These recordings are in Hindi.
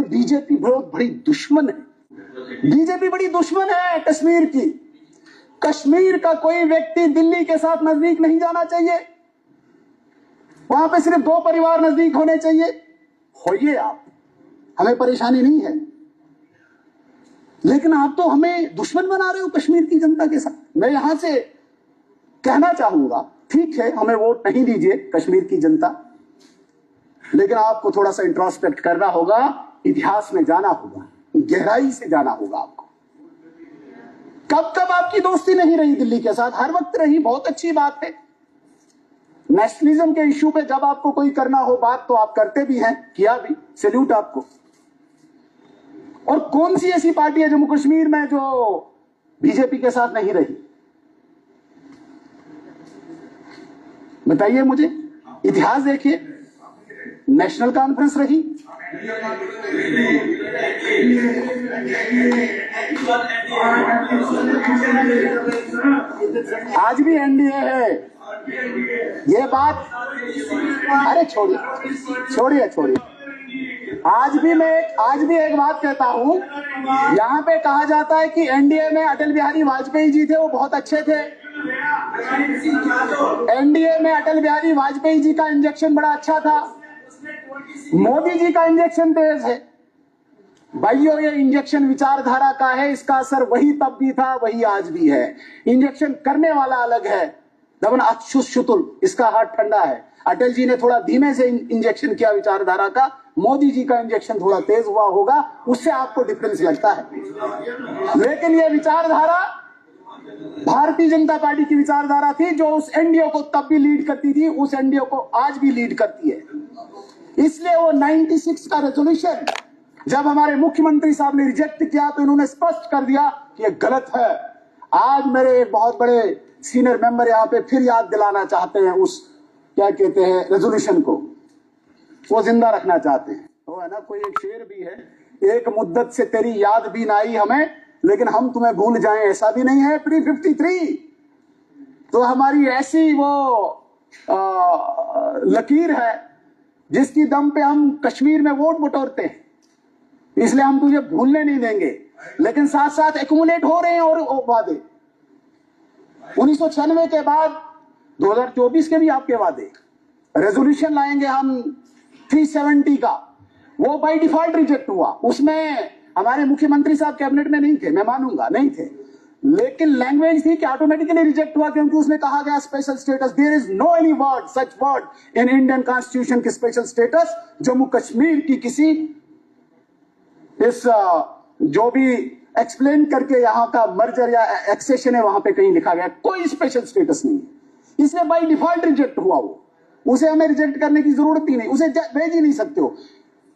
बीजेपी बहुत बड़ी दुश्मन है। बीजेपी बड़ी दुश्मन है कश्मीर की। कश्मीर का कोई व्यक्ति दिल्ली के साथ नजदीक नहीं जाना चाहिए। वहां पे सिर्फ 2 परिवार नजदीक होने चाहिए। होइए आप, हमें परेशानी नहीं है, लेकिन आप तो हमें दुश्मन बना रहे हो कश्मीर की जनता के साथ। मैं यहां से कहना चाहूंगा, ठीक है हमें वोट नहीं दीजिए कश्मीर की जनता, लेकिन आपको थोड़ा सा इंट्रोस्पेक्ट करना होगा, इतिहास में जाना होगा, गहराई से जाना होगा आपको। कब कब आपकी दोस्ती नहीं रही दिल्ली के साथ? हर वक्त रही, बहुत अच्छी बात है। नेशनलिज्म के इश्यू पे जब आपको कोई करना हो बात तो आप करते भी हैं, किया भी, सैल्यूट आपको। और कौन सी ऐसी पार्टी है जम्मू कश्मीर में जो बीजेपी के साथ नहीं रही? बताइए मुझे, इतिहास देखिए। नेशनल कॉन्फ्रेंस रही, आज भी एनडीए है। ये बात, अरे छोड़िए। आज भी एक बात कहता हूं, यहां पे कहा जाता है कि एनडीए में अटल बिहारी वाजपेयी जी थे, वो बहुत अच्छे थे। एनडीए में अटल बिहारी वाजपेयी जी का इंजेक्शन बड़ा अच्छा था, मोदी जी का इंजेक्शन तेज है। भाइयों, ये इंजेक्शन विचारधारा का है, इसका असर वही तब भी था, वही आज भी है। इंजेक्शन करने वाला अलग है, दबन अक्षुशुतुल, इसका हाथ ठंडा है। अटल जी ने थोड़ा धीमे से इंजेक्शन किया विचारधारा का, मोदी जी का इंजेक्शन थोड़ा तेज हुआ होगा, उससे आपको डिफरेंस लगता है। लेकिन ये विचारधारा भारतीय जनता पार्टी की विचारधारा थी, जो उस एनडीए को तब भी लीड करती थी, उस एनडीए को आज भी लीड करती है। इसलिए वो 96 का रेजोल्यूशन जब हमारे मुख्यमंत्री साहब ने रिजेक्ट किया तो इन्होंने स्पष्ट कर दिया कि ये गलत है। आज मेरे एक बहुत बड़े सीनियर मेंबर यहाँ पे फिर याद दिलाना चाहते हैं उस, क्या कहते हैं, रेजोल्यूशन को, वो जिंदा रखना चाहते हैं। वो है ना, कोई एक शेर भी है, एक मुद्दत से तेरी याद भी ना आई हमें, लेकिन हम तुम्हें भूल जाएं ऐसा भी नहीं है। प्री 53 तो हमारी ऐसी वो लकीर है जिसकी दम पे हम कश्मीर में वोट बटोरते हैं, इसलिए हम तुझे भूलने नहीं देंगे। लेकिन साथ साथ एक्यूमुलेट हो रहे हैं और वादे 1996 के बाद 2024 के भी आपके वादे। रेजोल्यूशन लाएंगे हम 370 का, वो बाय डिफॉल्ट रिजेक्ट हुआ। उसमें हमारे मुख्यमंत्री साहब कैबिनेट में नहीं थे, मैं मानूंगा नहीं थे, लेकिन लैंग्वेज थी कि ऑटोमेटिकली रिजेक्ट हुआ, क्योंकि उसमें कहा गया special status. There is no any word, such word in Indian constitution की स्पेशल स्टेटस जम्मू कश्मीर की किसी इस जो भी एक्सप्लेन करके यहाँ का मर्जर या एक्सेशन है वहां पे कहीं लिखा गया, कोई स्पेशल स्टेटस नहीं है। इसलिए बाय डिफॉल्ट रिजेक्ट हुआ वो, उसे हमें रिजेक्ट करने की जरूरत ही नहीं, उसे भेज ही नहीं सकते हो।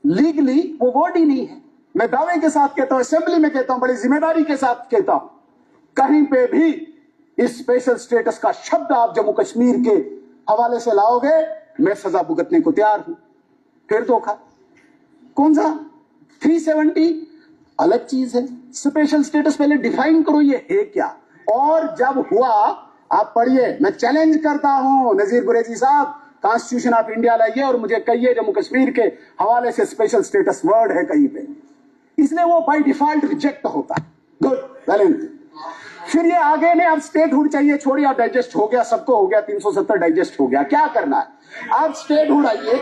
लीगली वो वर्ड ही नहीं है। मैं दावे के साथ कहता हूं, असेंबली में कहता हूं, बड़ी जिम्मेदारी के साथ कहता हूं, कहीं पे भी इस स्पेशल स्टेटस का शब्द आप जम्मू कश्मीर के हवाले से लाओगे, मैं सजा भुगतने को तैयार हूं। फिर धोखा कौन सा? 370 अलग चीज है, स्पेशल स्टेटस पहले डिफाइन करो ये है क्या। और जब हुआ, आप पढ़िए, मैं चैलेंज करता हूं नजीर गुरेजी साहब, कॉन्स्टिट्यूशन ऑफ इंडिया लाइए और मुझे कहिए जम्मू कश्मीर के हवाले से स्पेशल स्टेटस वर्ड है कहीं पे, इसलिए वो बाय डिफॉल्ट रिजेक्ट होता है। गुड, वैलेंट। फिर ये आगे ने अब स्टेटहुड चाहिए, छोड़िए, अब डाइजेस्ट हो गया, सबको हो गया, 370 डाइजेस्ट हो गया, क्या करना है अब? स्टेटहुड आइए,